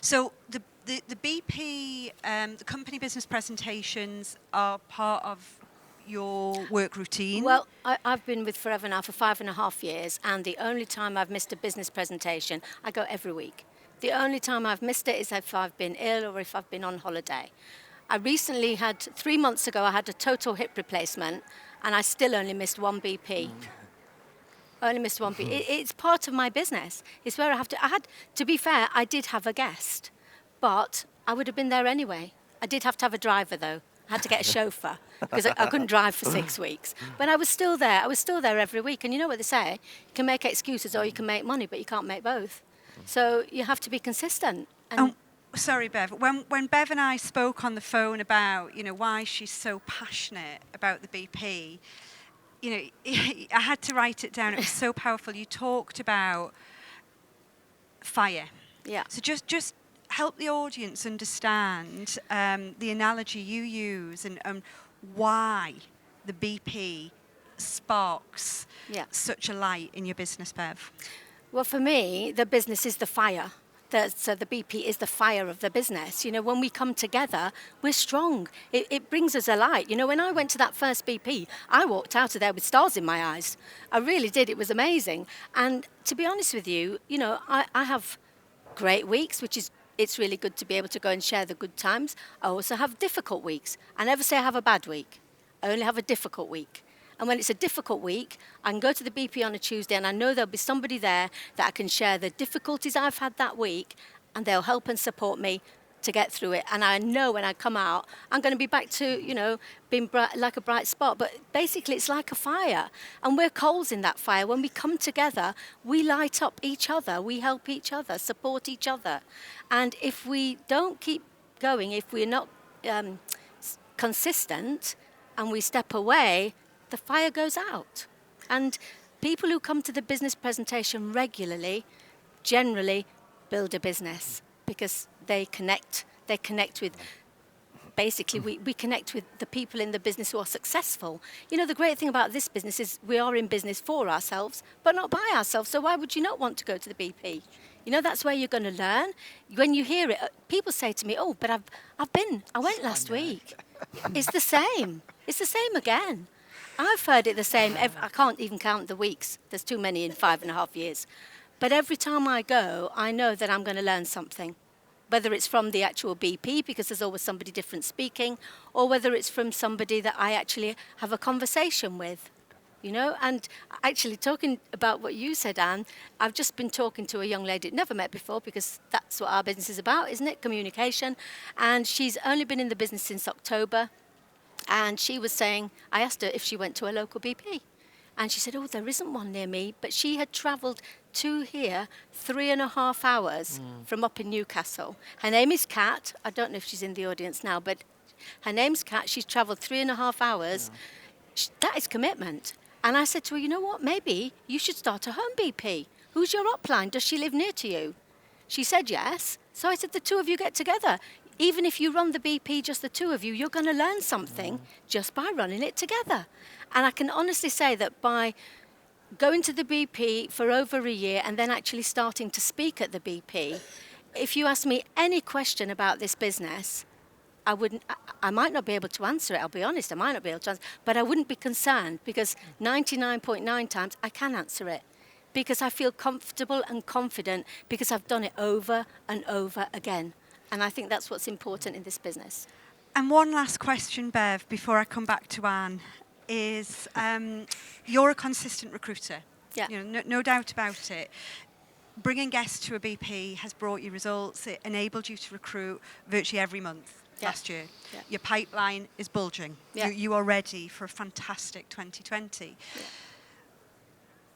So the BP, the company business presentations are part of your work routine? Well, I've been with Forever now for 5.5 years, and the only time I've missed a business presentation, I go every week. The only time I've missed it is if I've been ill or if I've been on holiday. I recently 3 months ago, I had a total hip replacement, and I still only missed one BP. Only missed one BP. It's part of my business. It's where to be fair, I did have a guest, but I would have been there anyway. I did have to have a driver, though. I had to get a chauffeur because I couldn't drive for 6 weeks. But I was still there. I was still there every week. And you know what they say? You can make excuses or you can make money, but you can't make both. So you have to be consistent. And sorry, Bev. When Bev and I spoke on the phone about, why she's so passionate about the BP, I had to write it down. It was so powerful. You talked about fire. Yeah. So just help the audience understand the analogy you use and why the BP sparks such a light in your business, Bev. Well, for me, the business is the fire. So the BP is the fire of the business. You know, when we come together, we're strong. It brings us alight. You know, when I went to that first BP, I walked out of there with stars in my eyes. I really did. It was amazing. And to be honest with you, you know, I have great weeks, it's really good to be able to go and share the good times. I also have difficult weeks. I never say I have a bad week. I only have a difficult week. And when it's a difficult week, I can go to the BP on a Tuesday and I know there'll be somebody there that I can share the difficulties I've had that week, and they'll help and support me to get through it. And I know when I come out, I'm going to be back to, you know, being bright, like a bright spot. But basically, it's like a fire. And we're coals in that fire. When we come together, we light up each other. We help each other, support each other. And if we don't keep going, if we're not consistent and we step away, the fire goes out. And people who come to the business presentation regularly generally build a business because they connect with, basically we connect with the people in the business who are successful. You know, the great thing about this business is we are in business for ourselves, but not by ourselves. So why would you not want to go to the BP? You know, that's where you're going to learn. When you hear it, people say to me, oh, but I went last week. It's the same. It's the same again. I've heard it the same. I can't even count the weeks. There's too many in 5.5 years. But every time I go, I know that I'm going to learn something. Whether it's from the actual BP, because there's always somebody different speaking, or whether it's from somebody that I actually have a conversation with. You know, and actually talking about what you said, Anne, I've just been talking to a young lady I'd never met before, because that's what our business is about, isn't it? Communication. And she's only been in the business since October. And she was saying, I asked her if she went to a local BP. And she said, oh, there isn't one near me. But she had travelled to here 3.5 hours from up in Newcastle. Her name is Kat. I don't know if she's in the audience now, but her name's Kat. She's travelled 3.5 hours. Yeah. That is commitment. And I said to her, you know what, maybe you should start a home BP. Who's your upline? Does she live near to you? She said yes. So I said, the two of you get together. Even if you run the BP, just the two of you, you're going to learn something just by running it together. And I can honestly say that by going to the BP for over a year and then actually starting to speak at the BP, if you ask me any question about this business, I might not be able to answer it, I'll be honest, I might not be able to answer, but I wouldn't be concerned because 99.9 times I can answer it because I feel comfortable and confident because I've done it over and over again. And I think that's what's important in this business. And one last question, Bev, before I come back to Anne, is you're a consistent recruiter. Yeah. You know, no doubt about it. Bringing guests to a BP has brought you results. It enabled you to recruit virtually every month last year. Yeah. Your pipeline is bulging. Yeah. You are ready for a fantastic 2020. Yeah.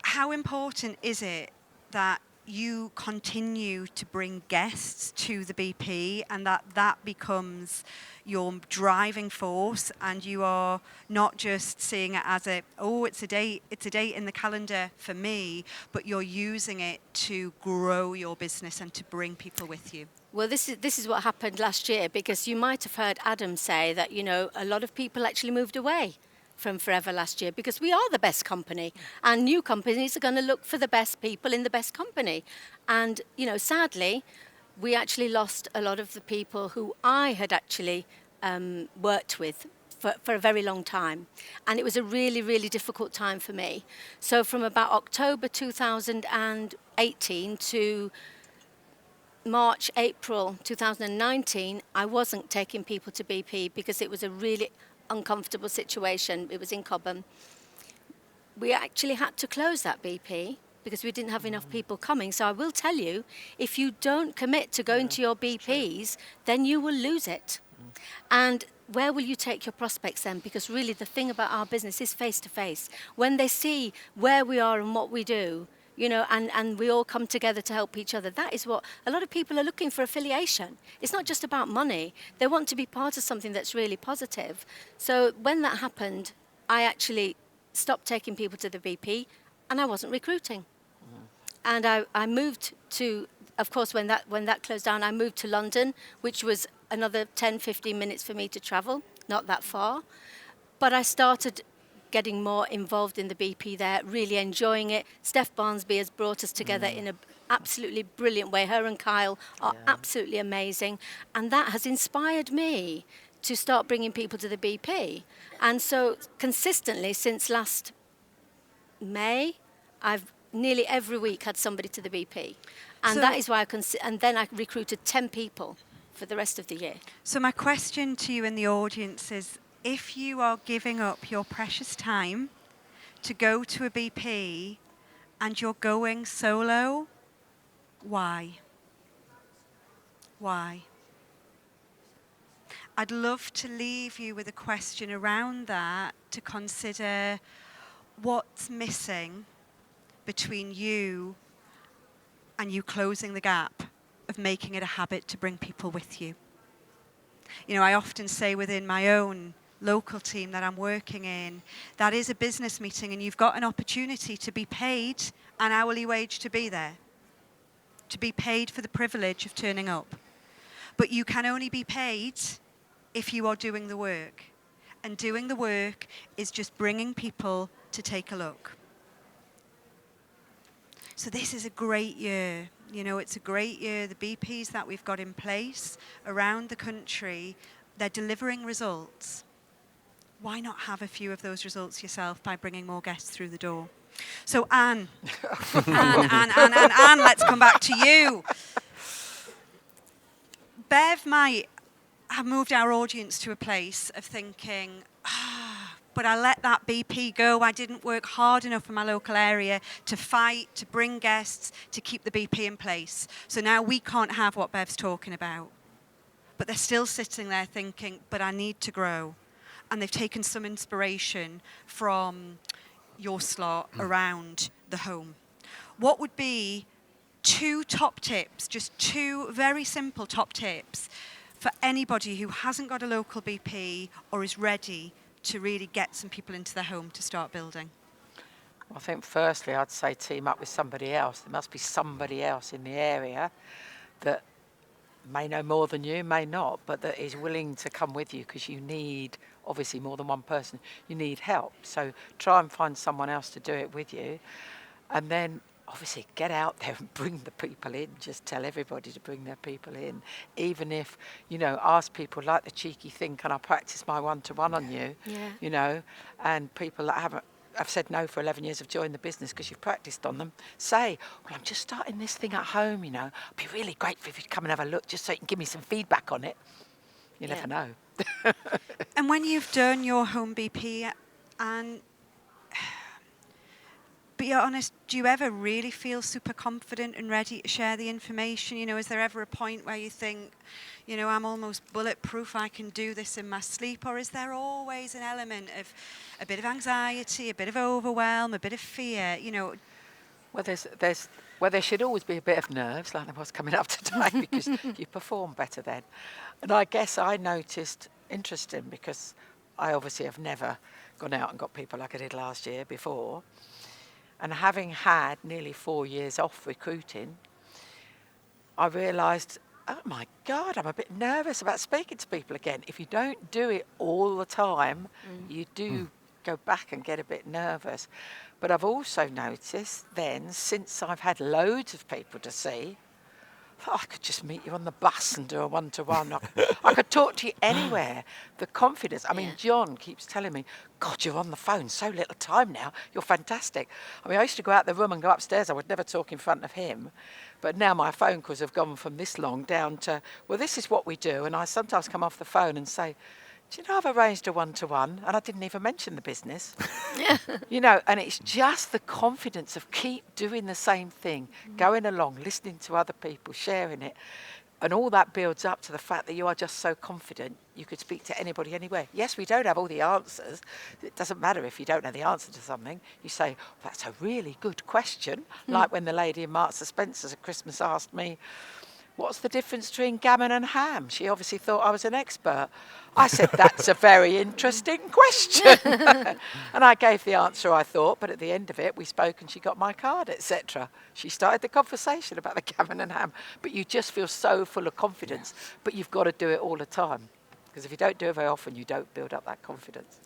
How important is it that you continue to bring guests to the BP and that becomes your driving force and you are not just seeing it as it's a date in the calendar for me, but you're using it to grow your business and to bring people with you? Well, this is what happened last year, because you might have heard Adam say that, you know, a lot of people actually moved away from Forever last year because we are the best company and new companies are going to look for the best people in the best company. And, you know, sadly, we actually lost a lot of the people who I had actually worked with for a very long time. And it was a really, really difficult time for me. So from about October 2018 to March, April 2019, I wasn't taking people to BP because it was a really uncomfortable situation. It was in Cobham. We actually had to close that BP because we didn't have enough people coming. So I will tell you, if you don't commit to going to your BPs, then you will lose it. And where will you take your prospects then? Because really the thing about our business is face to face. When they see where we are and what we do, you know, and we all come together to help each other. That is what a lot of people are looking for, affiliation. It's not just about money. They want to be part of something that's really positive. So when that happened, I actually stopped taking people to the BP and I wasn't recruiting. And I moved to, of course, when that closed down, I moved to London, which was another 10, 15 minutes for me to travel, not that far. But I started getting more involved in the BP there, really enjoying it. Steph Barnsby has brought us together in absolutely brilliant way. Her and Kyle are absolutely amazing. And that has inspired me to start bringing people to the BP. And so consistently since last May, I've nearly every week had somebody to the BP. And So- that is why and then I recruited 10 people for the rest of the year. So my question to you in the audience is, if you are giving up your precious time to go to a BP and you're going solo, why? Why? I'd love to leave you with a question around that to consider what's missing between you and you closing the gap of making it a habit to bring people with you. You know, I often say within my own local team that I'm working in, that is a business meeting and you've got an opportunity to be paid an hourly wage to be there, to be paid for the privilege of turning up. But you can only be paid if you are doing the work. And doing the work is just bringing people to take a look. So this is a great year. You know, it's a great year. The BPs that we've got in place around the country, they're delivering results. Why not have a few of those results yourself by bringing more guests through the door? So Anne, Anne, let's come back to you. Bev might have moved our audience to a place of thinking, but I let that BP go. I didn't work hard enough in my local area to fight, to bring guests, to keep the BP in place. So now we can't have what Bev's talking about. But they're still sitting there thinking, but I need to grow. And they've taken some inspiration from your slot around the home. What would be 2 top tips, just 2 very simple top tips for anybody who hasn't got a local BP or is ready to really get some people into their home to start building? I think firstly I'd say team up with somebody else. There must be somebody else in the area that may know more than you, may not, but that is willing to come with you, because you need, obviously, more than one person. You need help. So try and find someone else to do it with you. And then obviously get out there and bring the people in. Just tell everybody to bring their people in. Even if, you know, ask people like the cheeky thing, can I practice my one-to-one on you? Yeah. You know, and people that I've said no for 11 years have joined the business because you've practiced on them. Say, well, I'm just starting this thing at home, you know. It'd be really great if you'd come and have a look just so you can give me some feedback on it. You never know. And when you've done your home BP, and be honest, do you ever really feel super confident and ready to share the information? You know, is there ever a point where you think, you know, I'm almost bulletproof, I can do this in my sleep? Or is there always an element of a bit of anxiety, a bit of overwhelm, a bit of fear, you know? Well, there should always be a bit of nerves, like there was coming up today, because you perform better then. And I guess I noticed, interesting, because I obviously have never gone out and got people like I did last year before. And having had nearly 4 years off recruiting, I realised, oh my God, I'm a bit nervous about speaking to people again. If you don't do it all the time, you do go back and get a bit nervous. But I've also noticed then, since I've had loads of people to see, I could just meet you on the bus and do a one-to-one. I could talk to you anywhere. The confidence. I mean, John keeps telling me, God, you're on the phone so little time now. You're fantastic. I mean, I used to go out the room and go upstairs. I would never talk in front of him. But now my phone calls have gone from this long down to, well, this is what we do. And I sometimes come off the phone and say, do you know I've arranged a one-to-one? And I didn't even mention the business. You know, and it's just the confidence of keep doing the same thing, going along, listening to other people, sharing it. And all that builds up to the fact that you are just so confident you could speak to anybody, anywhere. Yes, we don't have all the answers. It doesn't matter if you don't know the answer to something. You say, well, that's a really good question. Like when the lady in Marks and Spencer's at Christmas asked me, what's the difference between gammon and ham? She obviously thought I was an expert. I said, that's a very interesting question. And I gave the answer I thought, but at the end of it, we spoke and she got my card, etc. She started the conversation about the gammon and ham. But you just feel so full of confidence, but you've got to do it all the time. Because if you don't do it very often, you don't build up that confidence.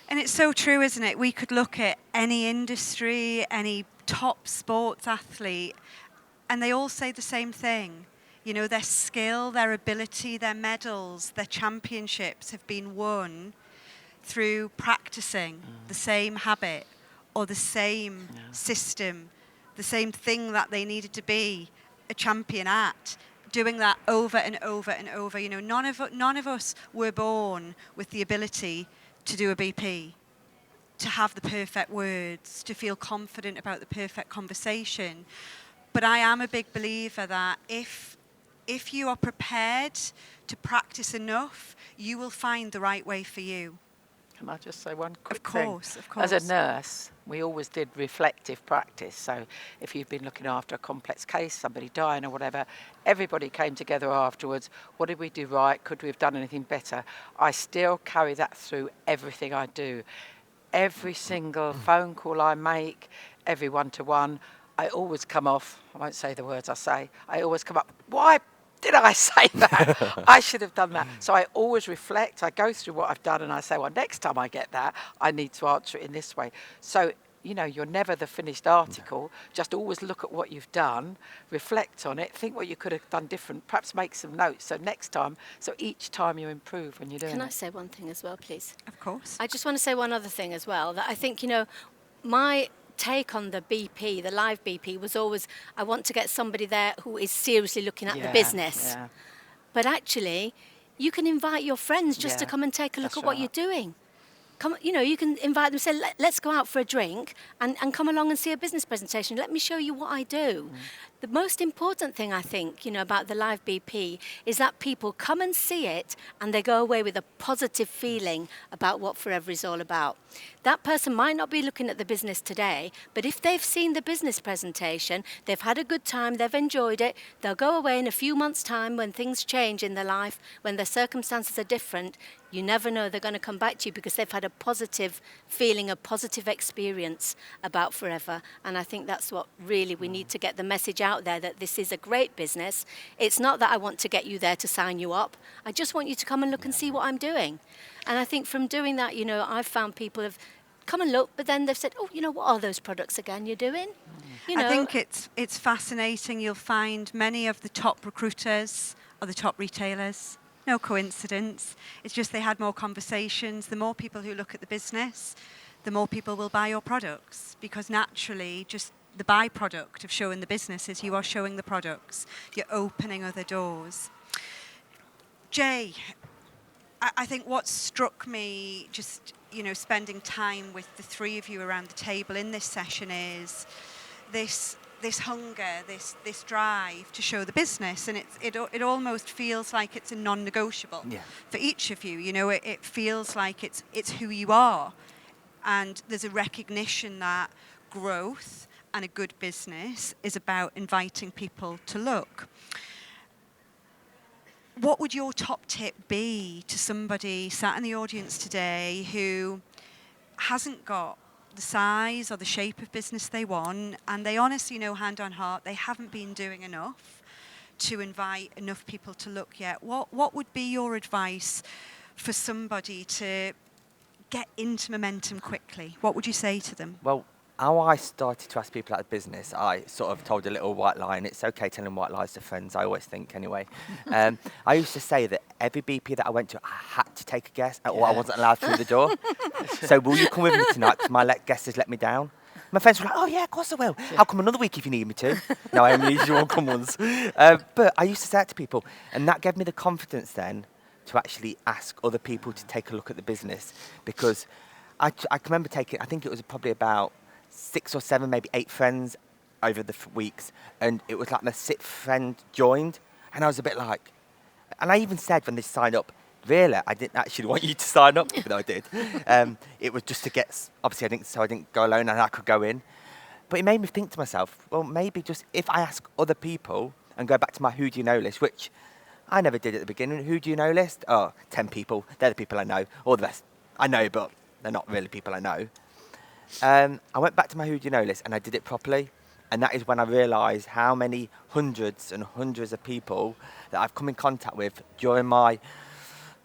And it's so true, isn't it? We could look at any industry, any top sports athlete, And they all say the same thing. You know, their skill, their ability, their medals, their championships have been won through practicing the same habit or the same system, the same thing that they needed to be a champion at, doing that over and over and over. You know, none of us were born with the ability to do a BP, to have the perfect words, to feel confident about the perfect conversation. But I am a big believer that if you are prepared to practice enough, you will find the right way for you. Can I just say one quick Of thing? course, of course. As a nurse, we always did reflective practice. So if you've been looking after a complex case, somebody dying or whatever, everybody came together afterwards. What did we do right? Could we have done anything better? I still carry that through everything I do. Every single phone call I make, every one-to-one, I always come off, I won't say the words I say, I always come up, why did I say that? I should have done that. So I always reflect, I go through what I've done and I say, well, next time I get that, I need to answer it in this way. So, you know, you're never the finished article. Just always look at what you've done, reflect on it, think what you could have done different, perhaps make some notes. So next time, so each time you improve when you're doing it. Can I say one thing as well, please? Of course. I just want to say one other thing as well, that I think, you know, my take on the BP, the live BP, was always, I want to get somebody there who is seriously looking at the business. Yeah. But actually, you can invite your friends just to Yeah, come and take a look that's at what right. you're doing. Come, you know, you can invite them, say, let's go out for a drink and come along and see a business presentation. Let me show you what I do. The most important thing, I think, you know, about the live BP is that people come and see it and they go away with a positive feeling about what Forever is all about. That person might not be looking at the business today, but if they've seen the business presentation, they've had a good time, they've enjoyed it, they'll go away in a few months' time when things change in their life, when their circumstances are different. You never know, they're going to come back to you because they've had a positive feeling, a positive experience about Forever. And I think that's what really we need to get the message out there, that this is a great business. It's not that I want to get you there to sign you up. I just want you to come and look and see what I'm doing. And I think from doing that, you know, I've found people have come and look, but then they've said, oh, you know, what are those products again you're doing? You know, I think it's fascinating. You'll find many of the top recruiters are the top retailers. No coincidence. It's just they had more conversations. The more people who look at the business, the more people will buy your products, because naturally just the byproduct of showing the business is you are showing the products. You're opening other doors. Jay, I think what struck me just, you know, spending time with the three of you around the table in this session is this hunger, this drive to show the business, and it almost feels like it's a non-negotiable for each of you. You know, it feels like it's who you are, and there's a recognition that growth and a good business is about inviting people to look. What would your top tip be to somebody sat in the audience today who hasn't got the size or the shape of business they want, and they honestly know, hand on heart, they haven't been doing enough to invite enough people to look yet? What would be your advice for somebody to get into momentum quickly? What would you say to them? Well, how I started to ask people out of business, I sort of told a little white lie, and it's okay telling white lies to friends, I always think anyway. I used to say that every BP that I went to, I had to take a guest, or I wasn't allowed through the door. So will you come with me tonight, because my guest has let me down? My friends were like, oh yeah, of course I will. I'll come another week if you need me to. No, I only usually won't come once. But I used to say that to people, and that gave me the confidence then to actually ask other people to take a look at the business, because I can remember taking, I think it was probably about 6 or 7, maybe 8 friends over the weeks, and it was like my 6th friend joined, and I was a bit like, and I even said when they signed up, really, I didn't actually want you to sign up, even though I did. It was just to get, obviously I didn't go alone and I could go in. But it made me think to myself, well, maybe just if I ask other people and go back to my who do you know list, which I never did at the beginning. Who do you know list? Oh, 10 people. They're the people I know. All the rest I know, but they're not really people I know. I went back to my who do you know list and I did it properly. And that is when I realised how many hundreds and hundreds of people that I've come in contact with during my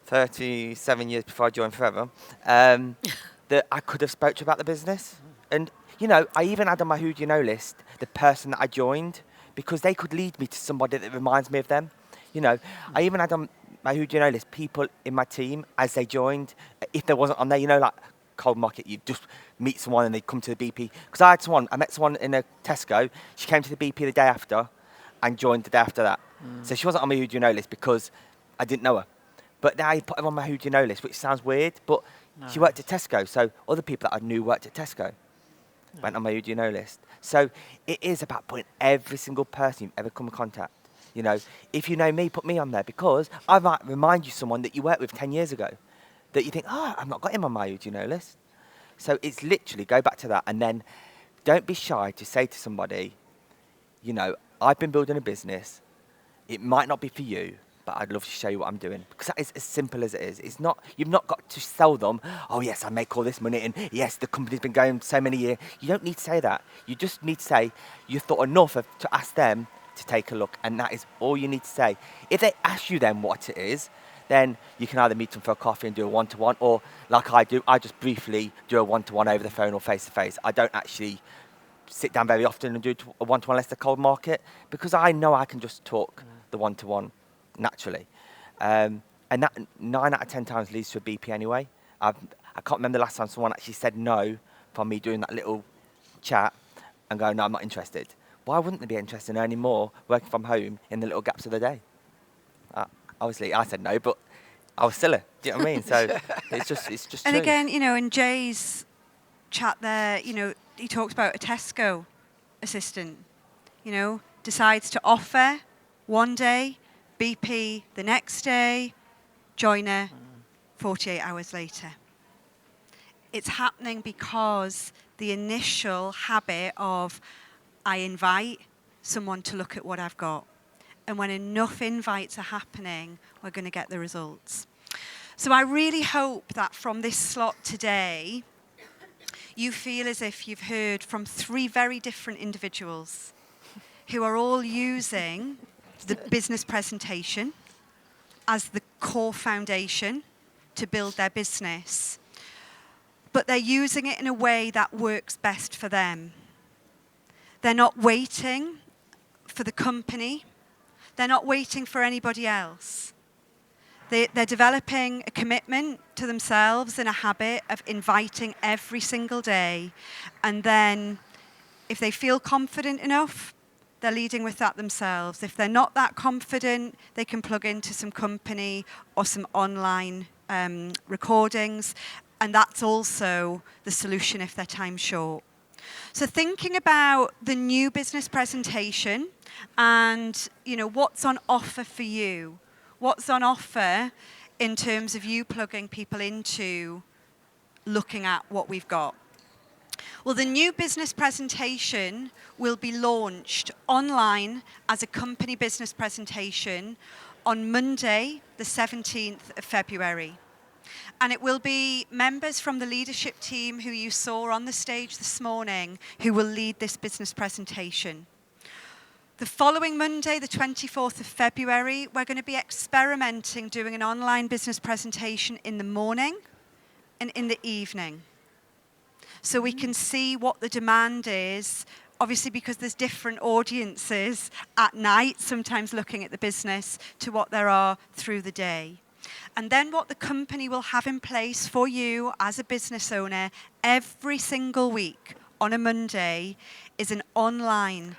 37 years before I joined Forever, that I could have spoke to about the business. And, you know, I even had on my who do you know list the person that I joined, because they could lead me to somebody that reminds me of them. You know, I even had on my Who Do You Know list people in my team as they joined. If there wasn't on there, you know, like cold market, you just meet someone and they come to the BP. Because I met someone in a Tesco. She came to the BP the day after and joined the day after that. So she wasn't on my Who Do You Know list because I didn't know her. But now I put her on my Who Do You Know list, which sounds weird, but she worked at Tesco. So other people that I knew worked at Tesco went on my Who Do You Know list. So it is about putting every single person you've ever come in contact. You know, if you know me, put me on there, because I might remind you someone that you worked with 10 years ago that you think, oh, I've not got him on my Who Do You Know list. So it's literally go back to that, and then don't be shy to say to somebody, you know, I've been building a business. It might not be for you, but I'd love to show you what I'm doing, because that is as simple as it is. It's not, you've not got to sell them, oh yes, I make all this money, and yes, the company's been going so many years. You don't need to say that. You just need to say you thought enough to ask them to take a look, and that is all you need to say. If they ask you then what it is, then you can either meet them for a coffee and do a one-to-one, or like I do, I just briefly do a one-to-one over the phone or face-to-face. I don't actually sit down very often and do a one-to-one unless they're cold market, because I know I can just talk the one-to-one naturally. And that 9 out of 10 times leads to a BP anyway. I can't remember the last time someone actually said no from me doing that little chat and going, no, I'm not interested. Why wouldn't they be interested in earning more working from home in the little gaps of the day? Obviously, I said no, but I was silly. Do you know what I mean? So it's just And true. again, you know, in Jay's chat there, you know, he talks about a Tesco assistant, you know, decides to offer one day, BP the next day, joiner 48 hours later. It's happening because the initial habit of I invite someone to look at what I've got. And when enough invites are happening, we're going to get the results. So I really hope that from this slot today, you feel as if you've heard from 3 very different individuals who are all using the business presentation as the core foundation to build their business. But they're using it in a way that works best for them. They're not waiting for the company. They're not waiting for anybody else. They're developing a commitment to themselves and a habit of inviting every single day. And then if they feel confident enough, they're leading with that themselves. If they're not that confident, they can plug into some company or some online recordings. And that's also the solution if they're time short. So thinking about the new business presentation and, you know, what's on offer for you. What's on offer in terms of you plugging people into looking at what we've got. Well, the new business presentation will be launched online as a company business presentation on Monday, the 17th of February. And it will be members from the leadership team who you saw on the stage this morning who will lead this business presentation. The following Monday, the 24th of February, we're going to be experimenting doing an online business presentation in the morning and in the evening. So we can see what the demand is, obviously because there's different audiences at night, sometimes looking at the business, to what there are through the day. And then what the company will have in place for you as a business owner every single week on a Monday is an online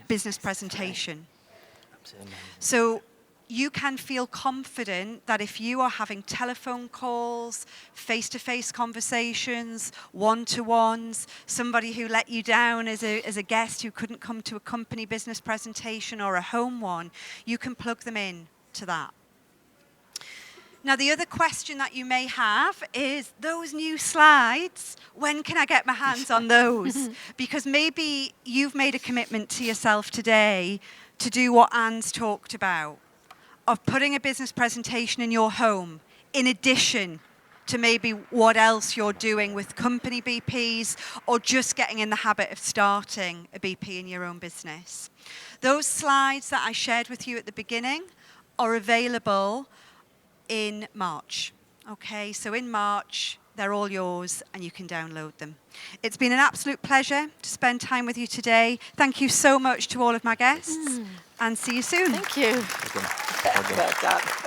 business presentation. So you can feel confident that if you are having telephone calls, face-to-face conversations, one-to-ones, somebody who let you down as a guest who couldn't come to a company business presentation or a home one, you can plug them in to that. Now, the other question that you may have is those new slides, when can I get my hands on those? Because maybe you've made a commitment to yourself today to do what Anne's talked about, of putting a business presentation in your home, in addition to maybe what else you're doing with company BPs or just getting in the habit of starting a BP in your own business. Those slides that I shared with you at the beginning are available in March. Okay, so in March, They're all yours and you can download them. It's been an absolute pleasure to spend time with you today. Thank you so much to all of my guests and see you soon. Thank you. Well done. Well done.